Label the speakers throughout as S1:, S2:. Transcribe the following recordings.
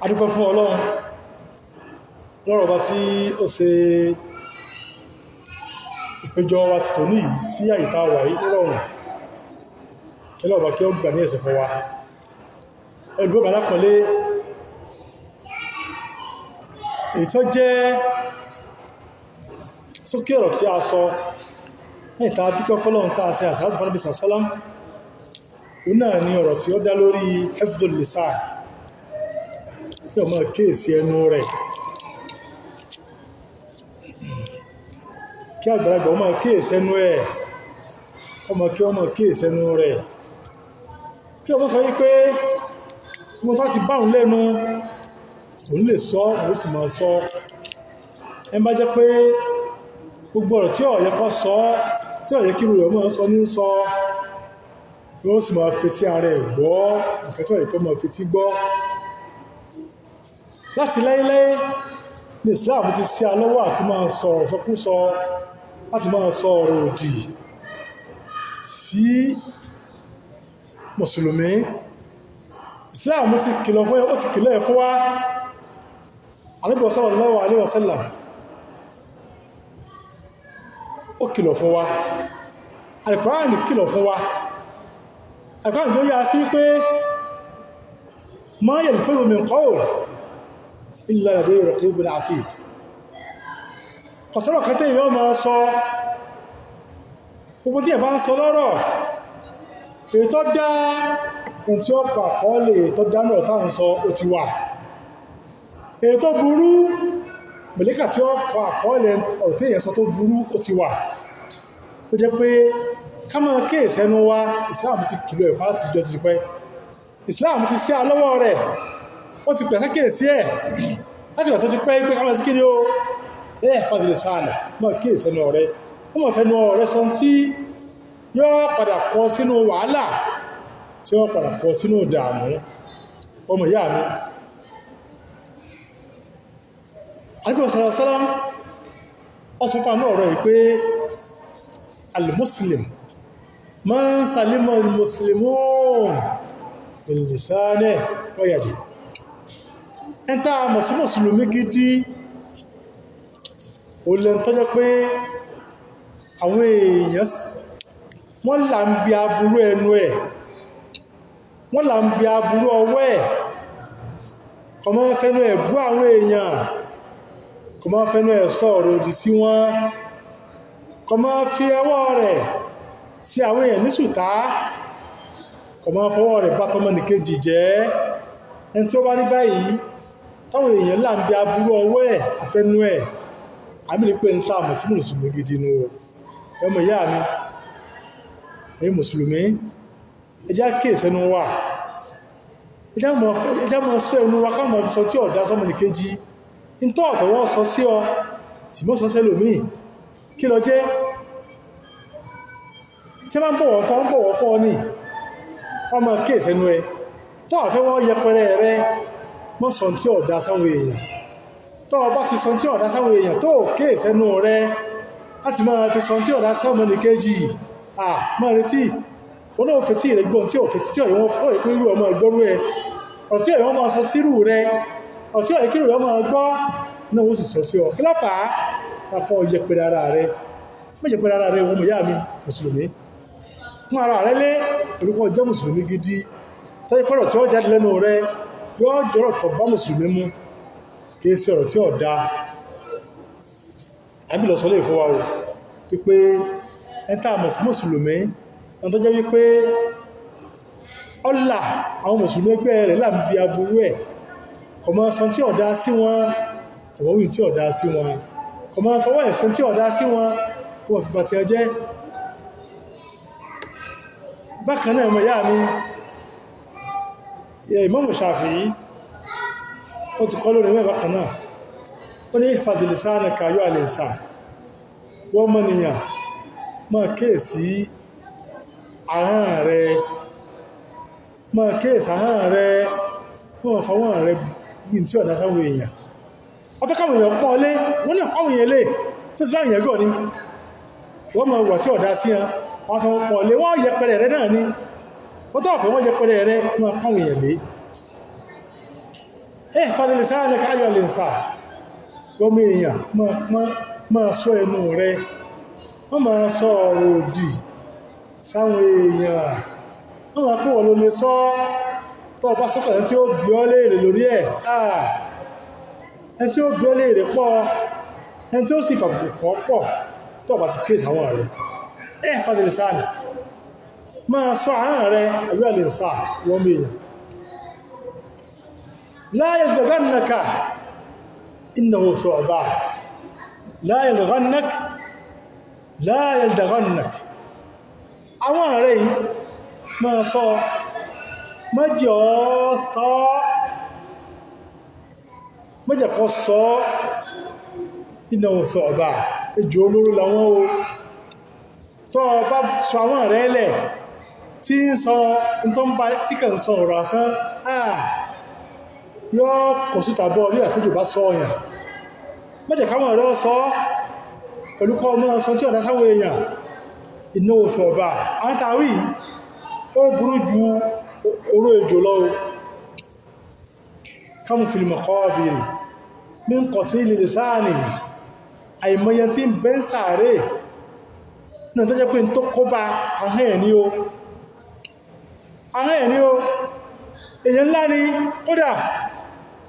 S1: adúpẹ́ fún Ọlọ́run lọ́rọ̀ bá tí ó ṣe ìpéjọ wa ti tòní yìí sí àyíká wà yìí lọ́rùn kí lọ́ọ̀bá kí ó gbà ní ẹ̀sẹ̀ fún wa ẹlùgbọ́n alápọ̀lé èyí tó jẹ́ sókè ọ̀rọ̀ tí a sọ mẹ́ta dúpẹ́ fọ́lọ́run tá a ṣe àsàlátù fún Ànábì sàlám òun náà ni ọ̀rọ̀ tí ó dá lórí hifdhul lisan kí ọmọ kéèsì ẹnu rẹ̀ kí àgbàlagbà ọmọ kéèsì ẹnu ẹ̀ ọmọ kéèsì ẹnu rẹ̀ kí ọmọ sọ wípé wọ́n tó ti báhùn lẹ́nu òun lè sọ òun sì máa sọ ẹ bá jẹ́ pé gbogbo ọ̀rọ̀ tí ó yẹ kó sọ tí ó yẹ kí rẹ̀ máa sọ ní sọ yóò sì máa fetí ara ẹ̀ gbọ́ nǹkan tí ó yẹ kó máa fetí gbọ́ láti láíláí ní Islam ti sí alọ́wọ́ àti máa sọ ọ̀rọ̀ sọkúsọ láti máa sọ ọ̀rọ̀ òdì sí mùsùlùmí Islam ti kìlọ̀ fún ó ti kìlọ̀ ẹ̀ fún wa Ànábì sallallahu alaihi wasallam ó kìlọ̀ fún wa Al-Qur'an kìlọ̀ fún wa Al-Qur'an tó yá sí pé ma yalfizu min qawl illa ladayhi raqibun atid kọ̀sọ́rọ̀ kẹtẹ́ yóò máa sọ gbogbo tí ẹ̀ bá ń sọ lọ́rọ̀ èyí tó dá in tí ó kọ àkọọ́lẹ̀ èyí tó dánà tá ń sọ ó ti wà èyí tó burú mẹ̀lẹ́kà tí ó kọ àkọọ́lẹ̀ ọ̀rọ̀ tí èyàn sọ tó burú ó ti wà ó jẹ́ pé ká máa kéèsì ẹnu wa Islam ti kìlọ̀ ẹ̀fà láti jọ ti pẹ́ Islam ti sí alọ́wọ́ rẹ̀ ó ti pẹ̀sẹ́ kéèsì ẹ̀ láti wà tó ti pẹ́ pé ká máa sí kí ni ó fàdílẹ̀ sáàlà mọ́ kéèsì ẹnu ọ̀rẹ́ ó mọ̀ fẹ́nu ọ̀rẹ́ sọ tí yóò padà kọ sínú wàhálà tí ó padà kọ sínú ìdààmú ọmọ ìyá mi Ànábì sallallahu alaihi wasallam ó sọ fún ọ̀rọ̀ yìí pé al-muslim man salima al-muslimun min lisanihi wa yadihi ẹn tá a mọ̀ sí mùsùlùmí gidi ó lẹ́n tó jẹ́ pé àwọn èèyàn wọ́n là ń bí aburú ẹnu ẹ̀ wọ́n là ń bí aburú ọwọ́ ẹ̀ kò máa fẹ́nu ẹ̀ bú àwọn èèyàn kò máa fẹ́nu ẹ̀ sọ̀rọ̀ òdì sí wọn kò máa fi ọwọ́ rẹ̀ sí àwọn èèyàn ní ṣùtá kò máa fọwọ́ rẹ̀ bá tọmọnìkejì jẹ́ ẹni tí ó bá rí báyìí táwọn èèyàn là ń bí aburú ọwọ́ ẹ̀ àtẹnu ẹ̀ àmì ní pé ń tà mọ̀ sí mùsùlùmí gidi nù ọmọ ìyá mi ẹ̀yin mùsùlùmí ẹjá kéèsì ẹnu wa ẹjá mọ̀ sọ ẹnu wa káàmọ̀ fi sọ tí ọ̀dá sọmọ nìkejì in tó ọ̀fẹ́ wọ́n sọ sí ọ tí mọ́ sọ sẹ́lòmí kí lọ jẹ́ tí máa ń bọ̀wọ̀ fún ọ ní ọmọ kéèsì ẹnu ẹ tó ọ̀fẹ́ wọ́n yẹpẹrẹ rẹ mọ́ sọ tí ọ̀dá sáwọn èèyàn tó ọba ti sọ tí ọ̀dá sáwọn èèyàn tó kéèsì ẹnu rẹ láti máa fi sọ tí ọ̀dá sáwọn nìkejì máa retí wọ́n náà fẹ́ tí rẹ̀ gbọ́n tí ọ̀fẹ́ tí ọ̀yẹ́ wọ́n fọ́ ìpín irú ọmọ ìgbọ́rú ẹ ọ̀tí ọ̀yẹ́ wọ́n máa sọ sírù rẹ ọ̀tí ọ̀yẹ́ kí rẹ̀ máa gbọ́ náà wọ́n sì sọ sí ọ kí láfà àpọ̀ yẹpẹrẹ ara rẹ mẹ́jẹpẹrẹ ara rẹ wọ́n mọ̀ yá mi mùsùlùmí fún ara rẹ lé orúkọ jẹ́ mùsùlùmí gidi tọ́jú pẹ́rọ̀ tí ó jáde lẹ́nu rẹ yóò jọrọ̀ tọ̀ bá mùsùlùmí mú kì í sí ọ̀rọ̀ tí ó da àbí lọ sọ lè fọwọ́ o pípé ẹntà àmọ̀ sí mùsùlùmí ẹn tó jẹ́ wípé ọlá àwọn mùsùlùmí ẹgbẹ́ rẹ̀ láàmì bí aburú ẹ̀ ọmọ sọ tí ọ̀dá sí wọn ọmọ wí tí ọ̀dá sí wọn ọmọ fọwọ́ ẹ̀sẹ̀ tí ọ̀dá sí wọn kó wọ́n fi bá ti ẹjẹ́ bákan náà ọmọ ìyá mi Imam Shafi'i ó ti kọ́ lórí mẹ́ bákan náà ó ní ihfadh lisanaka ayyuhal insan wọ́n mọ́ nìyàn máa kéèsì ahọ́n rẹ̀ máa kéèsì ahọ́n rẹ̀ wọ́n fọwọ́n rẹ̀ bí tí ọ̀dá sáwọn èèyàn wọ́n fẹ́ káwọn èèyàn pọ̀ lé wọ́n náà pàwọn èèyàn lé tí ó sì báwọn èèyàn gọ́ ní wọ́n máa wà tí ọ̀dá sí wọn fẹ́ pọ̀ lé wọ́n yẹpẹrẹ rẹ̀ náà ní wọ́n tó ọ̀fẹ́ wọ́n yẹpẹrẹ rẹ̀ wọ́n pàwọn èèyàn lé ihfaz lisanaka ayyuhal insan ọmọ èèyàn máa sọ ẹnu rẹ wọ́n máa sọ ọ̀rọ̀ òdì sáwọn èèyàn wọ́n máa pọ̀ ló lè sọ tó bá sọ́kọ̀ ẹni tí ó bí ọ léèrè lórí ẹ̀ ẹni tí ó bí ọ léèrè pọ̀ ẹni tí ó sì fàbùkù kọ́ pọ̀ tó bá ti kéèsì àwọn rẹ̀ ihfaz lisanaka máa sọ àwọn rẹ̀ ayyuhal insan wọ́n èèyàn la yaldaghannaka innahu thu'ban la yaldaghannaka àwọn rẹ̀ yìí máa sọ mẹ́jọ sọ mẹ́jọ kọ́ sọ innahu thu'ban ejò olóró làwọn o tó bá sọ àwọn rẹ̀ lẹ̀ tí ń sọ tí kàn sọ ọ̀rọ̀ asán yóò kò síta bọ́ bí àtẹ́jò bá sọ ọ̀yàn mẹ́jẹ̀ káwọn ọ̀rẹ́ sọ pẹ̀lú kọ́ ọmọ sọ tí ọ̀dá sáwọn èèyàn innahu thu'ban àwọn tàwí ó burú ju oró ejò lọ kam fil maqabir min qatil lisani àìmọye tí ń bẹ́ ń sàárè náà tó jẹ́ pé tó kó bá ahọ́n ẹ̀ ní o èyàn ńlá ni kódà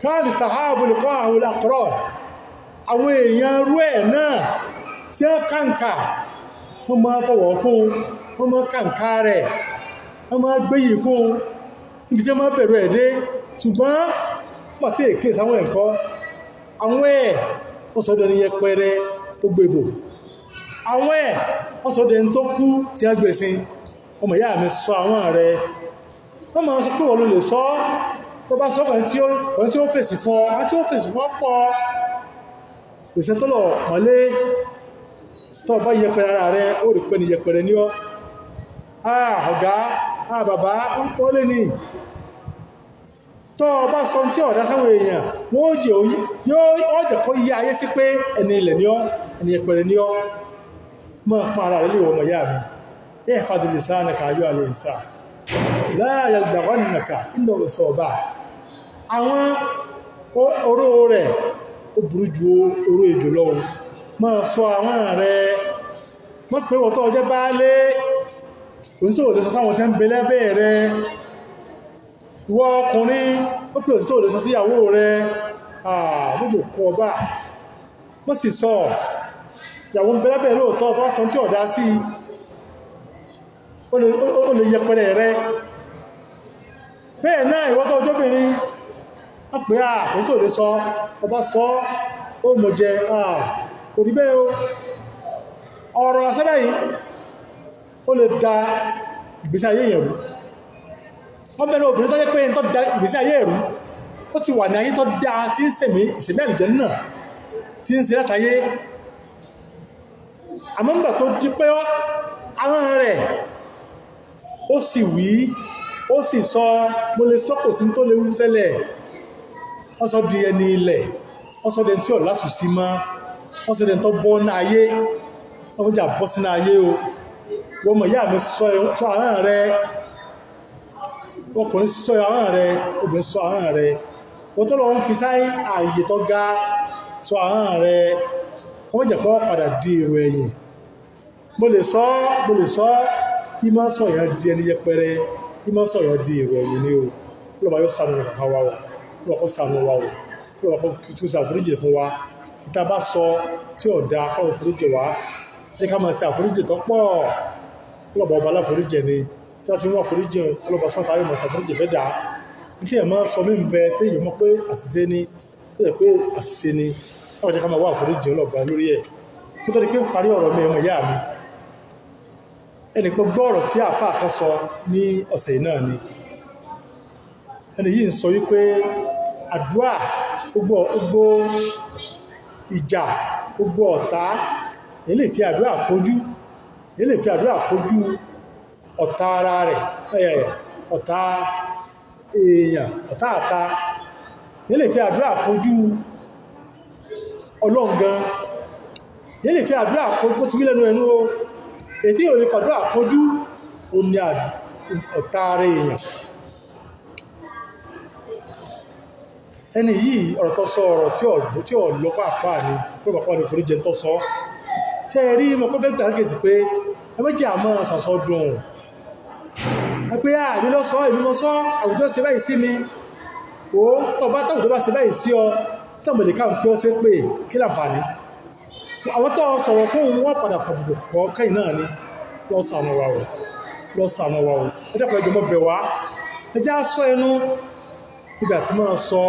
S1: káàdì tàhábùl kọ́ àwọn àkọ́rọ̀ àwọn èèyàn rú ẹ̀ náà tí wọ́n kàǹkà wọ́n máa bọ̀wọ̀ fún wọ́n máa kàǹkà rẹ̀ wọ́n máa gbéyì fún níbi tí wọ́n máa bẹ̀rù ẹ̀ dé ṣùgbọ́n wọ́n tí èké sáwọn ẹ̀kọ́ àwọn ẹ̀ wọ́n sọ́dọ̀ ní yẹpẹrẹ tó gbébò àwọn ẹ̀ wọ́n sọ́dọ̀ ní tó kú tí wọ́n gbèsìn ọmọ ìyá mi sọ àwọn rẹ̀ wọ́n máa sọ pé wọ́n ló lè sọ tó bá sọ́kàn tí ó fèsì fún ọ àti ó fèsì fún ọpọ̀ ìṣẹ́ tó lọ mọ́lé tó bá yẹpẹrẹ ara rẹ̀ ó rí pé ní yẹpẹrẹ ní ọ ọ̀gá bàbá ń pọ́ lé ní tó bá sọ tí ọ̀dá sáwọn èèyàn wọ́n jẹ́ kó yí ayé sí pé ẹni ilẹ̀ ní ọ ẹni yẹpẹrẹ ní ọ mọ́ pọ́n ara rẹ̀ lè wọ́n mọ̀ yá mi ihfaz lisanaka ayyuhal insan la yaldaghannaka innahu thu'ban àwọn oró rẹ̀ ó burú ju oró ejò lọ máa sọ àwọn rẹ̀ mọ́ pé wọ́n tó ọjẹ́ bá lé òsìsò òdè sọ sáwọn tí ń bẹ lẹ́bẹ̀ rẹ̀ ìwọ ọkùnrin ó pé òsìsò òdè sọ sí ìyàwó rẹ̀ gbogbo kọ ọba mọ́ sì sọ ìyàwó ń bẹ lẹ́bẹ̀ lóòótọ́ tó sọ tí ọ̀dá sí ó lè yẹpẹrẹ rẹ̀ bẹ́ẹ̀ náà ìwọ́tọ̀ ọjọ́bìnrin wọ́n pé òsìsò òdè sọ ọba sọ ó mọ̀ jẹ kò rí bẹ́ẹ̀ ọ̀rọ̀ asẹ́bẹ̀ yìí ó lè da ìgbésí ayé ẹ̀rú wọ́n bẹ̀rẹ̀ obìnrin tó jẹ́ pé tó da ìgbésí ayé ẹ̀rú ó ti wà ní ayé tó dá tí ń sẹ̀mí ìsẹ̀mí àlìjẹ́ náà tí ń ṣe látayé àmọ́ nígbà tó di pé àwọn rẹ̀ ó sì wí ó sì sọ mo lè sọ́kò sí tó lè wú sẹ́lẹ̀ wọ́n sọ di ẹni ilẹ̀ wọ́n sọ dẹni tí ọ̀ lásù sí mọ́ wọ́n sọ dẹni tó bọ́ ní ayé wọ́n jà bọ́ sínú ayé o wọ́n mọ̀ ìyá mi sọ àrán rẹ̀ ọkùnrin sọ àrán rẹ̀ obìnrin sọ àrán rẹ̀ wọ́n tó lọ ń fi sáyé ààyè tó ga sọ àrán rẹ̀ kọ́ mọ́jẹ̀ kọ́ padà di èrò ẹ̀yìn mo lè sọ ìmọ̀ sọ ìyàn di ẹni yẹpẹrẹ ìmọ̀ sọ ìyàn di èrò ẹ̀yìn ni o lọ́wọ́ yóò sànù rẹ̀ ká wá o lọ́wọ́ kó sànù wa o lọ́wọ́ kó kí sàforíjì fún wa ìta bá sọ tí ọ̀dà kọ́ foríjì wa ní ká máa ṣe àforíjì tó pọ̀ lọ́bọ̀ ọba aláforíjì ni tí wọ́n ti wọ́n foríjì ọlọ́bọ̀ sọ́ta yóò máa ṣàforíjì fẹ́ dà ní kí ẹ̀ máa sọ mí ń bẹ téèyàn mọ̀ pé àṣìṣe ni tó yẹ pé àṣìṣe ni láwọn jẹ́ ká máa wá àforíjì ọlọ́ba lórí ẹ̀ nítorí pé parí ọ̀rọ̀ mi ọmọ ìyá mi ẹni pé gbọ́ ọ̀rọ̀ tí àáfàá kan sọ ní ọ̀sẹ̀ náà ni ẹni yìí ń sọ wípé àdúà gbogbo ìjà gbogbo ọ̀tá èlé fi àdúrà kojú ọ̀tá ara rẹ̀ ọ̀tá èèyàn ọ̀tá àta èlé fi àdúrà kojú ọlọ́ngan èlé fi àdúrà kojú ti wí lẹ́nu ẹnu o ètí ò lè fàdúrà kojú o ní ọ̀tá ara èèyàn ẹni yìí ọ̀rọ̀ tó sọ ọ̀rọ̀ tí ò lọ pàápàá ni pé bàbá ní foríjẹ tó sọ tẹ́ rí mọ́ kọ́ fẹ́ gbà kèsì pé ẹ méjì àmọ́ sàsọ́ dùn ẹ pé àmì lọ sọ èmi mọ́ sọ àwùjọ ṣe báyìí sí mi ó tọba táwùjọ bá ṣe báyìí sí ọ tọ́mọ̀lẹ̀ ká ń fi ọ́ sí pé kí láǹfààní àwọn tó sọ̀rọ̀ fún wọn padà fọ̀bùbù kọ́ kẹ́yìn náà ni lọ sànà wa o ẹ dẹ́kun ẹjọ́ mọ́ bẹ̀ wá ẹ já sọ ẹnu nígbà tí máa sọ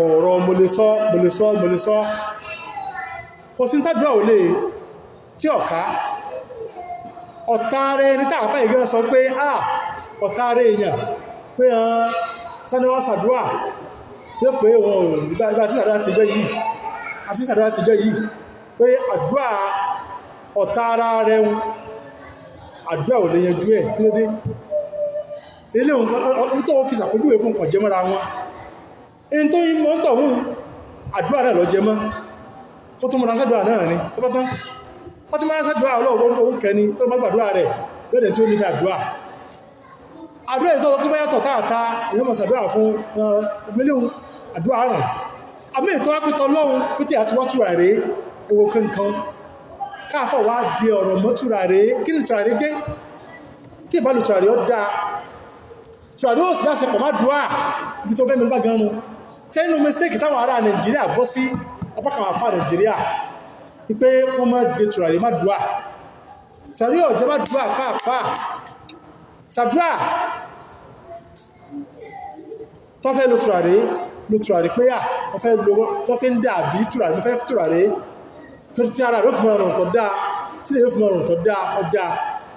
S1: ọ̀rọ̀ mo lè sọ kò sí tàdúrà ò lè tí ọ̀ká ọ̀tá rẹ̀ ní tààfà ìgbẹ́ sọ pé ọ̀tá rẹ̀ èèyàn pé tani wọ́n sàdúrà yóò pé wọn ò nígbà tí sàdúrà ti jẹ́ yìí pé àdúrà ọ̀tá ara rẹ̀ àdúrà ò lè yanjú ẹ̀ kí ló dé ilé ohun tó fi sàpójúwé fún kàn jẹ mọ́ra wọn in tó yí mọ́ tọ̀hún àdúrà náà lọ jẹ mọ́ kó tó mọ́ra sádùá náà ni ó bá tán wọ́n ti mọ́ra sádùá ọlọ́ọ̀gbọ́n tó ń kẹni tó mọ́ gbàdúrà rẹ̀ lọ́dẹ̀ tí ó nífẹ̀ẹ́ àdúrà ìtọ́ lọ kí bá yàtọ̀ táàtà èyí mọ̀ sàdúrà fún ìgbéléhùn àdúrà rẹ̀ àmì ìtọ́ lápítọ̀ lọ́hun pété àti wọ́túrà rẹ̀ ewo kankan káàfọ̀ wá di ọ̀rọ̀ mọ́túrà rẹ̀ kí ni tùrà rẹ̀ jẹ́ tí ìbálò tùrà rẹ̀ ó dáa tùrà rẹ̀ ó sì láṣẹ pọ̀ má dùá ibi tó fẹ́ mi bá gan-an tẹ́nu mistake táwọn ará Nàìjíríà bọ́ sí apákàwà fà Nàìjíríà wípé wọ́n má de tùrà rẹ̀ má dùá tùrà rẹ̀ ọ̀jẹ́ má dùá pàápàá sàdúrà tó fẹ́ lo tùràrí pé wọ́n fẹ́ lọ́fẹ́ ń dà bí tùràrí mọ́ fẹ́ tùràrí tó tí ara rẹ̀ ó fi mọ́ ọ̀rùn tó dáa tí lè ó fi mọ́ ọ̀rùn tó dáa ọ̀dá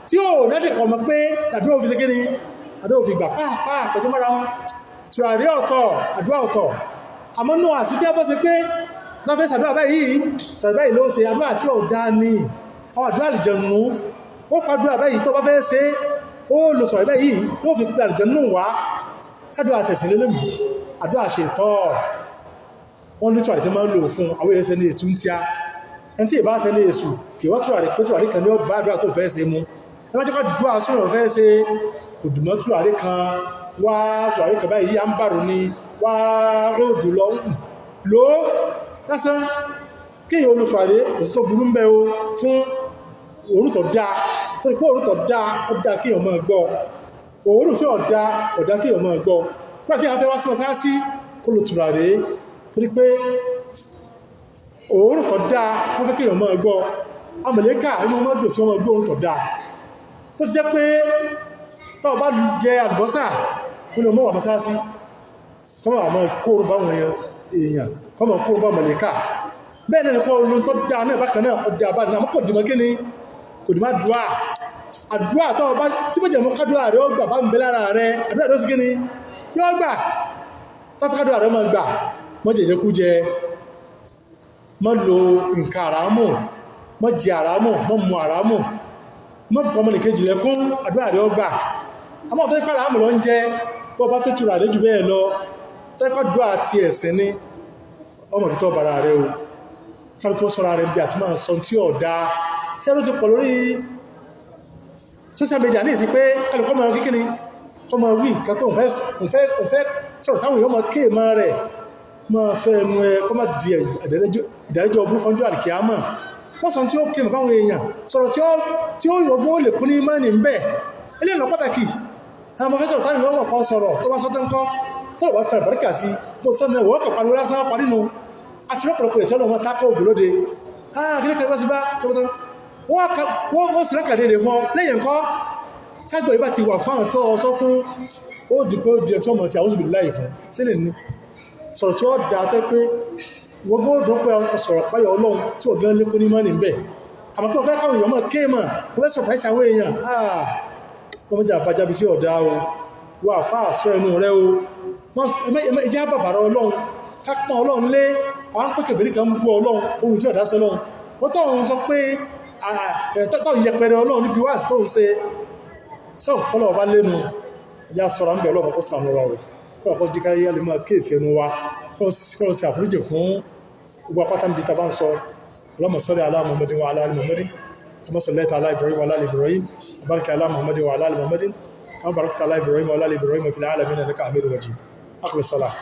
S1: tí ó nẹ́dẹ̀ pọ̀ mọ́ pé àdúrà òfin sékè ní àdúrà òfin gbà pàápàá pẹ̀tú mọ́ra wọn tùràrí ọ̀tọ̀ àdúrà ọ̀tọ̀ àmọ́ náà àti tí a bọ́ sí pé lọ́fẹ́ sàdúrà báyìí tùràrí báyìí ló ṣe àdúrà tí ó dáa ní àwọn àdúrà àlìjẹ̀nù ó pàdúrà báyìí tó bá fẹ́ ṣe ó lò tọ̀rọ̀ ẹ̀bẹ́ yìí ló fi pẹ̀ àlùjànnú wá sádùá àtẹ̀sìn lélẹ́mù àdúrà ṣe tọ́ wọ́n ní tọ̀rọ̀ tí máa ń lò fún àwọn ẹsẹ̀ ní ètú ń tíá ẹni tí ìbá ṣe ní èṣù kì wọ́n tọ̀rọ̀ pé tọ̀rọ̀ kan ní ó bá àdúrà tó fẹ́ ṣe mú ẹ má jẹ́ ká dúà sọ̀rọ̀ fẹ́ ṣe òdùmọ́ tọ̀rọ̀ kan wá tọ̀rọ̀ kan báyìí à ń bàrò ni wá ròdù lọ lò ó lásán kéèyàn olùtọ̀rọ̀ òsì tó burú ń bẹ o fún òórùn tó dáa torí pé òórùn tó dáa ó dáa kéèyàn máa gbọ́ òórùn tí ó dáa ó dáa kéèyàn máa gbọ́ pé kí a fẹ́ wá sí mọ́sálásí kó lò tùràrí torí pé òórùn tó dáa wọ́n fẹ́ kéèyàn máa gbọ́ amẹ̀lẹ́kà inú wọn dò sí wọn gbọ́ òórùn tó dáa tó ti jẹ́ pé tó bá jẹ àlùbọ́sà nínú ọmọ wà mọ́sálásí kọ́mọ̀ àmọ́ kóòrùn bá wọn èèyàn kọ́mọ̀ kóòrùn bá mẹ̀lẹ́kà bẹ́ẹ̀ náà ni pé olóhun tó dáa náà bákan náà ọdẹ àbáni àmọ́ kò dìmọ́ kí ni kò dìmọ́ àdúrà tó bá tí méjì mọ́ kádùá rẹ̀ ó gbà bá ń bẹ lára rẹ̀ àdúrà tó sì kí ni yóò gbà tó fi kádùá rẹ̀ mọ́ gbà mọ́ jẹ̀jẹ̀ kú jẹ mọ́ lo nǹkan àràmù mọ́ jẹ àràmù mọ́ mu àràmù mọ́ pọ̀mọ́ nìkejì lẹ́kún àdúrà rẹ̀ ó gbà àmọ́ tó ipá àràmù lọ ń jẹ bọ́ bá fẹ́ tura rẹ̀ jù bẹ́ẹ̀ lọ tó ipá dùá ti ẹ̀sìn ní ọmọ ìbí tó bára rẹ̀ o kálùkù sọ́ra rẹ̀ bí àti máa sọ tí ó dáa tí ẹ̀rọ ti pọ̀ lórí social media ní ìsìn pé kálùkù ọmọ kíkí ni ọmọ wí nǹkan pé òun fẹ́ sọ̀rọ̀ táwọn èèyàn máa kéè máa rẹ̀ máa fẹ́ ẹnu ẹ kọ́ máa di ìdàrẹ́jọ́ ọbúrú fọ́njú àríkíámà wọ́n sọ tí ó kéè fáwọn èèyàn sọ̀rọ̀ tí ó yọgbọ́n ó lè kún ní mọ́ni ń bẹ̀ ilé ìlọ pàtàkì àwọn ọmọ fẹ́ sọ̀rọ̀ táwọn èèyàn mọ̀ sọ̀rọ̀ tó bá sọ́tẹ́ ńkọ́ tọ́lọ̀ bá fẹ́ bàríkà sí bó sọ́nà ẹ̀wọ̀n kọ̀ pariwo lásán parí nu àti rọ́pọ̀lọpọ̀ ìtẹ́lọ̀ wọn tákọ̀ òbò lóde kíníkà bá sí bá sọ́tẹ́ wọ́n sì rákàdé rẹ̀ fún lẹ́yìn ńkọ́ tágbẹ̀ ìbá ti wà fún àwọn tó ọsọ fún ó dìpé di ẹ̀tọ́ mọ̀ sí àwọn òṣèlú láì fún sílẹ̀ ní sọ̀rọ̀ tí ó dáa tẹ́ pé gbogbo òdùn pé sọ̀rọ̀ páyọ̀ ọlọ́run tí ó gán lékún ní mọ́ni bẹ̀ àmọ́ pé ó fẹ́ káwọn èèyàn mọ̀ kéèmọ̀ ó fẹ́ sọ̀práìsì àwọn èèyàn wọ́n mọ́jà àbájábi tí ó dáa o wà fáà sọ ẹnu rẹ o ìjẹ́ bàbàrà ọlọ́run kápọ̀ ọlọ́run lé àwọn pẹ́kẹ̀bẹ̀rí kan ń bú ọlọ́run ohun tí ó dá sọ́lọ́run wọ́n tọ́run sọ pé tọ́tọ́ yẹpẹrẹ ọlọ́run níbi wáàsí tó ń ṣe sọ pọ́lọ̀ ọba lẹ́nu ẹjá sọ́ra ń bẹ̀ ọlọ́pàá kó sàánú wa kọ́lọ̀ kọ́ jíká yá lè máa kéèsì ẹnu wa kọ́lọ̀ sí àforíjì fún gbogbo apáta ń bí ta bá ń sọ Allahumma salli ala Muhammadin wa ala ali Muhammadin kama sallaita ala Ibrahim wa ala ali Ibrahim wa barik ala Muhammadin wa ala ali Muhammadin kama barakta ala Ibrahim wa ala ali Ibrahim fil alamin innaka Hamidum Majid. Aqim as-salah.